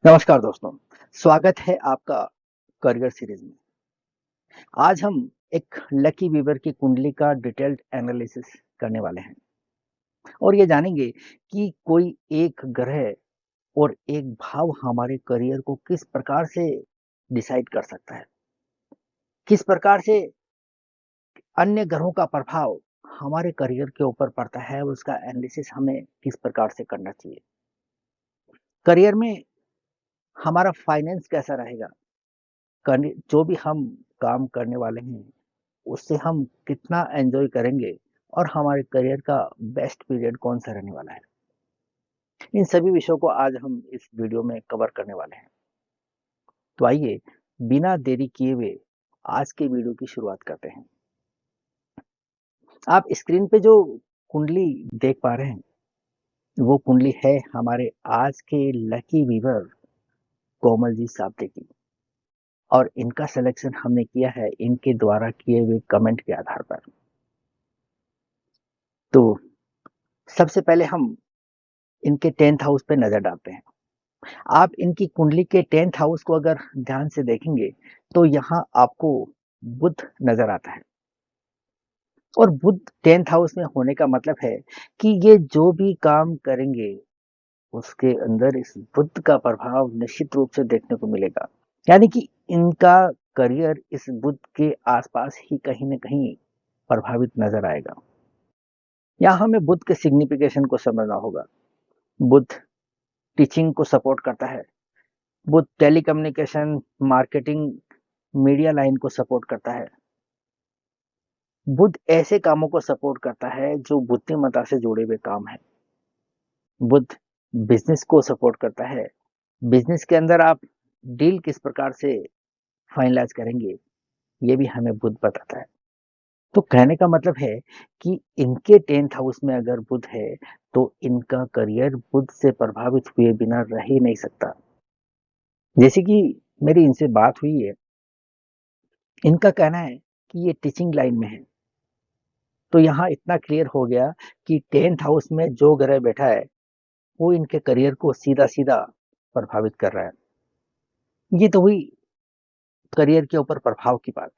नमस्कार दोस्तों, स्वागत है आपका करियर सीरीज में। आज हम एक लकी वीवर की कुंडली का डिटेल्ड एनालिसिस करने वाले हैं और ये जानेंगे कि कोई एक ग्रह और एक भाव हमारे करियर को किस प्रकार से डिसाइड कर सकता है, किस प्रकार से अन्य ग्रहों का प्रभाव हमारे करियर के ऊपर पड़ता है और उसका एनालिसिस हमें किस प्रकार से करना चाहिए। करियर में हमारा फाइनेंस कैसा रहेगा, जो भी हम काम करने वाले हैं उससे हम कितना एंजॉय करेंगे और हमारे करियर का बेस्ट पीरियड कौन सा रहने वाला है। इन सभी विषयों को आज हम इस वीडियो में कवर करने वाले हैं। तो आइए बिना देरी किए हुए आज के वीडियो की शुरुआत करते हैं। आप स्क्रीन पे जो कुंडली देख पा रहे हैं वो कुंडली है हमारे आज के लकी वीवर कोमल जी साप्ते की और इनका सिलेक्शन हमने किया है इनके द्वारा किए हुए कमेंट के आधार पर। तो सबसे पहले हम इनके 10th हाउस पे नजर डालते हैं। आप इनकी कुंडली के 10th हाउस को अगर ध्यान से देखेंगे तो यहाँ आपको बुध नजर आता है और बुध 10th हाउस में होने का मतलब है कि ये जो भी काम करेंगे उसके अंदर इस बुध का प्रभाव निश्चित रूप से देखने को मिलेगा। यानी कि इनका करियर इस बुध के आसपास ही कहीं ना कहीं प्रभावित नजर आएगा। यहाँ हमें बुध के सिग्निफिकेशन को समझना होगा। बुध टीचिंग को सपोर्ट करता है, बुध टेलीकम्युनिकेशन, मार्केटिंग, मीडिया लाइन को सपोर्ट करता है। बुध ऐसे कामों को सपोर्ट करता है जो बुद्धिमत्ता से जुड़े हुए काम है। बुध बिजनेस को सपोर्ट करता है। बिजनेस के अंदर आप डील किस प्रकार से फाइनलाइज करेंगे ये भी हमें बुध बताता है। तो कहने का मतलब है कि इनके 10th हाउस में अगर बुध है तो इनका करियर बुध से प्रभावित हुए बिना रह ही नहीं सकता। जैसे कि मेरी इनसे बात हुई है, इनका कहना है कि ये टीचिंग लाइन में है। तो यहाँ इतना क्लियर हो गया कि 10th हाउस में जो ग्रह बैठा है वो इनके करियर को सीधा सीधा प्रभावित कर रहा है। ये तो हुई करियर के ऊपर प्रभाव की बात।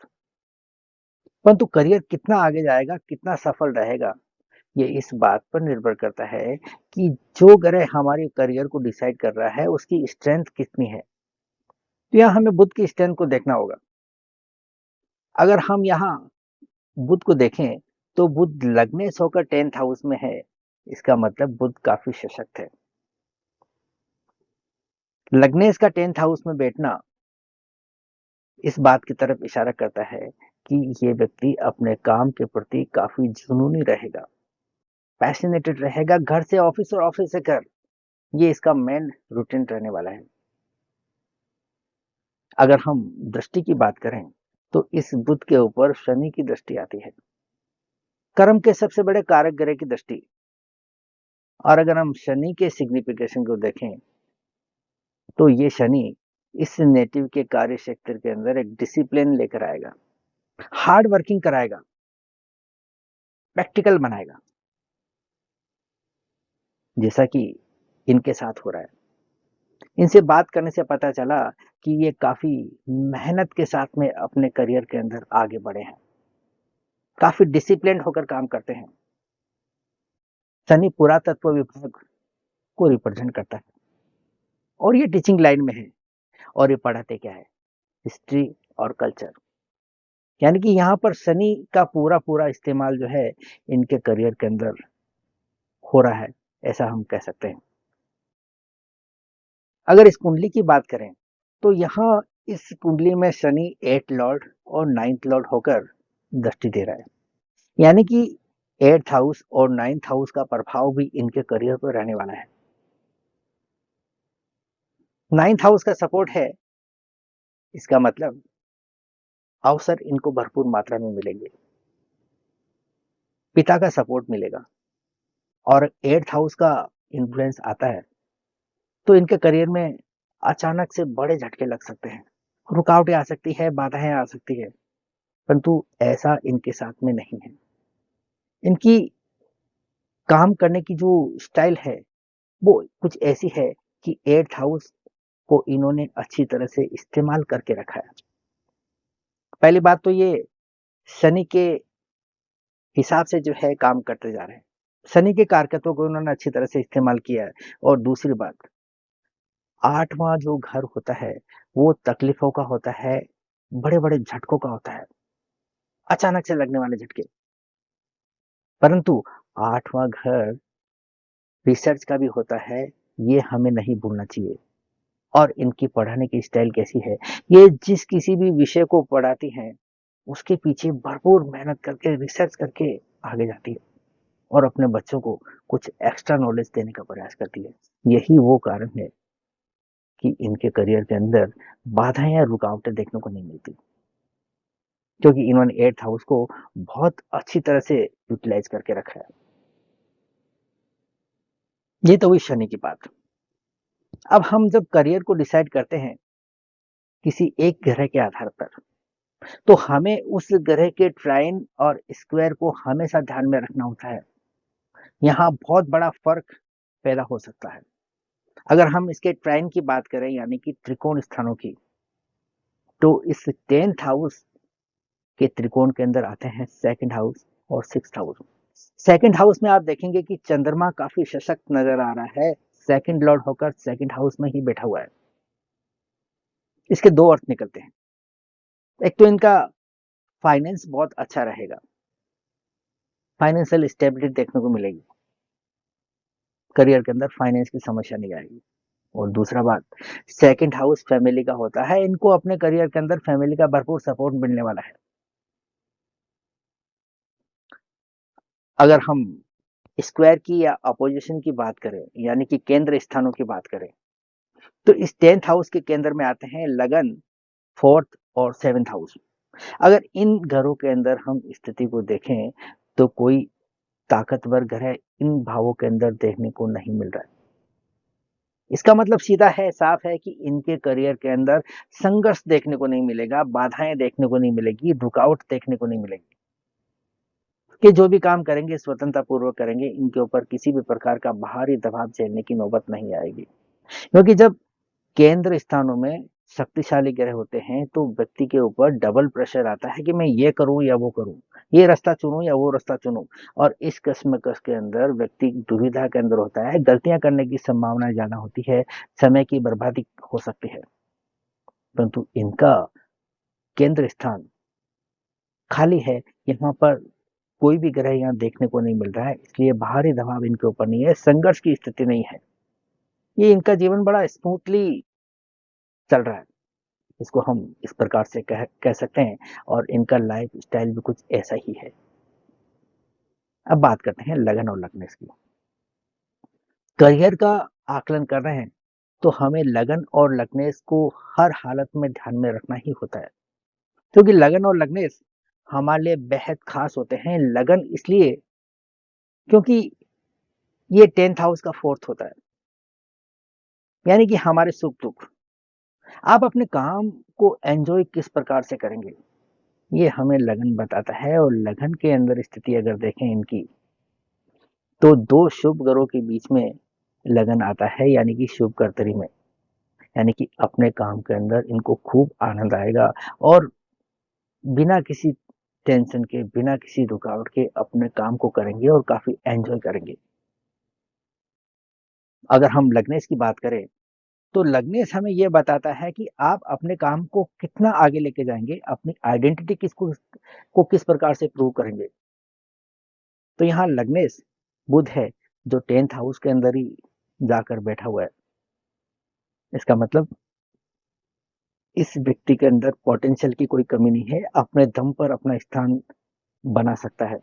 परंतु करियर कितना आगे जाएगा, कितना सफल रहेगा, ये इस बात पर निर्भर करता है कि जो ग्रह हमारे करियर को डिसाइड कर रहा है उसकी स्ट्रेंथ कितनी है। तो यहाँ हमें बुध की स्ट्रेंथ को देखना होगा। अगर हम यहाँ बुध को देखें तो बुध लग्नेश होकर 10th हाउस में है, इसका मतलब बुध काफी सशक्त है। लग्नेश का 10th हाउस में बैठना इस बात की तरफ इशारा करता है कि ये व्यक्ति अपने काम के प्रति काफी जुनूनी रहेगा, पैशनेटेड रहेगा। घर से ऑफिस और ऑफिस से घर, ये इसका मेन रूटीन रहने वाला है। अगर हम दृष्टि की बात करें तो इस बुध के ऊपर शनि की दृष्टि आती है, कर्म के सबसे बड़े कारक ग्रह की दृष्टि। और अगर हम शनि के सिग्निफिकेशन को देखें तो ये शनि इस नेटिव के कार्य क्षेत्र के अंदर एक डिसिप्लिन लेकर आएगा, हार्ड वर्किंग कराएगा, प्रैक्टिकल बनाएगा, जैसा कि इनके साथ हो रहा है। इनसे बात करने से पता चला कि ये काफी मेहनत के साथ में अपने करियर के अंदर आगे बढ़े हैं, काफी डिसिप्लिन होकर काम करते हैं। शनि पुरातत्व विभाग को रिप्रेजेंट करता है और ये टीचिंग लाइन में है और ये पढ़ाते क्या है, हिस्ट्री और कल्चर। यानी कि यहाँ पर शनि का पूरा पूरा इस्तेमाल जो है इनके करियर के अंदर हो रहा है, ऐसा हम कह सकते हैं। अगर इस कुंडली की बात करें तो यहाँ इस कुंडली में शनि 8th लॉर्ड और 9th लॉर्ड होकर दृष्टि दे रहा है। यानी कि 8th हाउस और 9th हाउस का प्रभाव भी इनके करियर पर रहने वाला है। 9th हाउस का सपोर्ट है, इसका मतलब अवसर इनको भरपूर मात्रा में मिलेंगे, पिता का सपोर्ट मिलेगा और 8th हाउस का इन्फ्लुएंस आता है तो इनके करियर में अचानक से बड़े झटके लग सकते हैं, रुकावटें आ सकती है, बाधाएं आ सकती है। परंतु ऐसा इनके साथ में नहीं है। इनकी काम करने की जो स्टाइल है वो कुछ ऐसी है कि 8th हाउस को इन्होंने अच्छी तरह से इस्तेमाल करके रखा है। पहली बात तो ये शनि के हिसाब से जो है काम करते जा रहे हैं। शनि के कारकत्वों को उन्होंने अच्छी तरह से इस्तेमाल किया है। और दूसरी बात, 8वां जो घर होता है, वो तकलीफों का होता है, बड़े-बड़े झटकों का होता है, अचानक से लगने वाले झटके। परंतु 8वां घर रिसर्च का भी होता है, ये हमें नहीं भूलना चाहिए। और इनकी पढ़ाने की स्टाइल कैसी है, ये जिस किसी भी विषय को पढ़ाती हैं, उसके पीछे भरपूर मेहनत करके, रिसर्च करके आगे जाती है और अपने बच्चों को कुछ एक्स्ट्रा नॉलेज देने का प्रयास करती है। यही वो कारण है कि इनके करियर के अंदर बाधाएं या रुकावटें देखने को नहीं मिलती, क्योंकि इन्होंने 8th हाउस को बहुत अच्छी तरह से यूटिलाइज करके रखा है। ये तो हुई शनि की बात। अब हम जब करियर को डिसाइड करते हैं किसी एक ग्रह के आधार पर, तो हमें उस ग्रह के ट्राइन और स्क्वायर को हमेशा ध्यान में रखना होता है। यहाँ बहुत बड़ा फर्क पैदा हो सकता है। अगर हम इसके ट्राइन की बात करें, यानी कि त्रिकोण स्थानों की, तो इस 10th हाउस के त्रिकोण के अंदर आते हैं 2nd हाउस और 6th हाउस। 2nd हाउस में आप देखेंगे कि चंद्रमा काफी सशक्त नजर आ रहा है, 2nd लॉर्ड होकर 2nd हाउस में ही बैठा हुआ है। इसके दो अर्थ निकलते हैं। एक तो इनका फाइनेंस बहुत अच्छा रहेगा, फाइनेंशियल स्टेबिलिटी देखने को मिलेगी, करियर के अंदर फाइनेंस की समस्या नहीं आएगी। और दूसरा बात, 2nd हाउस फैमिली का होता है, इनको अपने करियर के अंदर फैमिली का भरपूर सपोर्ट मिलने वाला है। अगर हम स्क्वायर की या अपोजिशन की बात करें, यानी कि केंद्र स्थानों की बात करें, तो इस 10th हाउस के केंद्र में आते हैं लगन, 4th और 7th हाउस। अगर इन घरों के अंदर हम स्थिति को देखें, तो कोई ताकतवर ग्रह इन भावों के अंदर देखने को नहीं मिल रहा है। इसका मतलब सीधा है, साफ है कि इनके करियर के अंदर संघर्ष देखने को नहीं मिलेगा, बाधाएं देखने को नहीं मिलेगी, रुकावट देखने को नहीं मिलेगी। कि जो भी काम करेंगे स्वतंत्रता पूर्वक करेंगे, इनके ऊपर किसी भी प्रकार का बाहरी दबाव झेलने की नौबत नहीं आएगी। क्योंकि जब केंद्र स्थानों में शक्तिशाली ग्रह होते हैं, तो व्यक्ति के ऊपर डबल प्रेशर आता है कि मैं ये करूं या वो करूं, ये रास्ता चुनूं या वो रास्ता चुनूं। और इस कश्मकश के अंदर व्यक्ति दुविधा के अंदर होता है, गलतियां करने की संभावना ज्यादा होती है, समय की बर्बादी हो सकती है। परंतु इनका केंद्र स्थान खाली है, यहाँ पर कोई भी ग्रह यहाँ देखने को नहीं मिल रहा है, इसलिए बाहरी दबाव इनके ऊपर नहीं है, संघर्ष की स्थिति नहीं है। ये इनका जीवन बड़ा स्मूथली चल रहा है, इसको हम इस प्रकार से कह सकते हैं। और इनका लाइफ स्टाइल भी कुछ ऐसा ही है। अब बात करते हैं लगन और लग्नेश की। करियर का आकलन कर रहे हैं, तो हमें लगन और लग्नेश को हर हालत में ध्यान में रखना ही होता है, क्योंकि लगन और लग्नेश हमारे लिए बेहद खास होते हैं। लगन इसलिए क्योंकि ये 10th हाउस का 4th होता है, यानी कि हमारे सुख दुख। आप अपने काम को एंजॉय किस प्रकार से करेंगे, ये हमें लगन बताता है। और लगन के अंदर स्थिति अगर देखें इनकी, तो दो शुभ ग्रहों के बीच में लगन आता है, यानी कि शुभ कर्तरी में, यानी कि अपने काम के अंदर इनको खूब आनंद आएगा और बिना किसी टेंशन के, बिना किसी रुकावट के अपने काम को करेंगे और काफी एंजॉय करेंगे। अगर हम लग्नेश की बात करें, तो लग्नेश हमें यह बताता है कि आप अपने काम को कितना आगे लेके जाएंगे, अपनी आइडेंटिटी को किस प्रकार से प्रूव करेंगे। तो यहाँ लग्नेश बुध है, जो 10th हाउस के अंदर ही जाकर बैठा हुआ है। इसका मतलब इस व्यक्ति के अंदर पोटेंशियल की कोई कमी नहीं है, अपने दम पर अपना स्थान बना सकता है,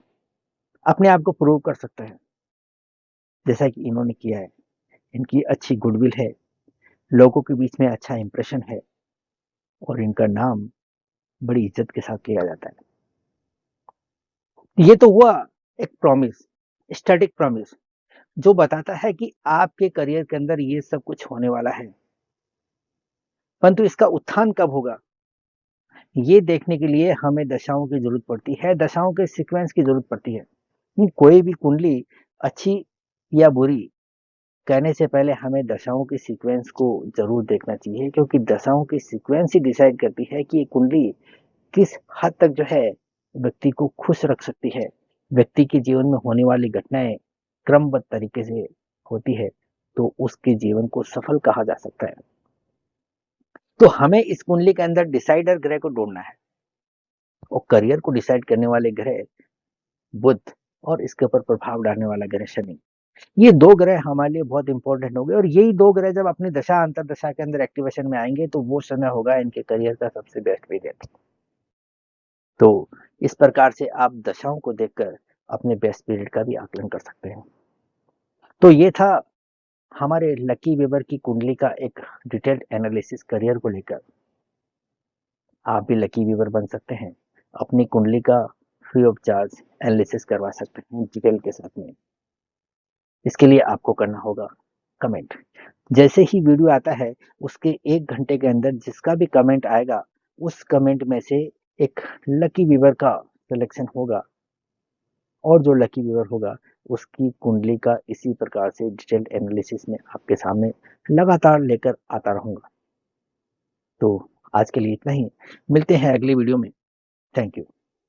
अपने आप को प्रूव कर सकता है, जैसा कि इन्होंने किया है। इनकी अच्छी गुडविल है, लोगों के बीच में अच्छा इंप्रेशन है और इनका नाम बड़ी इज्जत के साथ लिया जाता है। ये तो हुआ एक प्रॉमिस, स्टैटिक प्रॉमिस, जो बताता है कि आपके करियर के अंदर ये सब कुछ होने वाला है। परंतु इसका उत्थान कब होगा, ये देखने के लिए हमें दशाओं की जरूरत पड़ती है, दशाओं के सीक्वेंस की जरूरत पड़ती है। कोई भी कुंडली अच्छी या बुरी कहने से पहले हमें दशाओं की सीक्वेंस को जरूर देखना चाहिए, क्योंकि दशाओं की सीक्वेंस ही डिसाइड करती है कि ये कुंडली किस हद तक जो है व्यक्ति को खुश रख सकती है। व्यक्ति के जीवन में होने वाली घटनाएं क्रमबद्ध तरीके से होती है तो उसके जीवन को सफल कहा जा सकता है। तो हमें इस कुंडली के अंदर डिसाइडर ग्रह को ढूंढना है, और करियर को डिसाइड करने वाले ग्रह बुध और इसके ऊपर प्रभाव डालने वाला ग्रह शनि। ये दो ग्रह हमारे लिए बहुत इंपॉर्टेंट हो गए, और यही दो ग्रह जब अपनी दशा अंतर दशा के अंदर एक्टिवेशन में आएंगे तो वो समय होगा इनके करियर का सबसे बेस्ट पीरियड। तो इस प्रकार से आप दशाओं को देखकर अपने बेस्ट पीरियड का भी आकलन कर सकते हैं। तो ये था हमारे लकी वेबर की कुंडली का एक डिटेल्ड एनालिसिस करियर को लेकर। आप भी लकी वीवर बन सकते हैं, अपनी कुंडली का फ्री ऑफ चार्ज एनालिसिस करवा सकते हैं डिटेल के साथ में। इसके लिए आपको करना होगा कमेंट। जैसे ही वीडियो आता है उसके 1 घंटे के अंदर जिसका भी कमेंट आएगा उस कमेंट में से एक लकी वीवर का सिलेक्शन होगा, और जो लकी वीवर होगा उसकी कुंडली का इसी प्रकार से डिटेल्ड एनालिसिस में आपके सामने लगातार लेकर आता रहूंगा। तो आज के लिए इतना ही, मिलते हैं अगली वीडियो में। Thank you.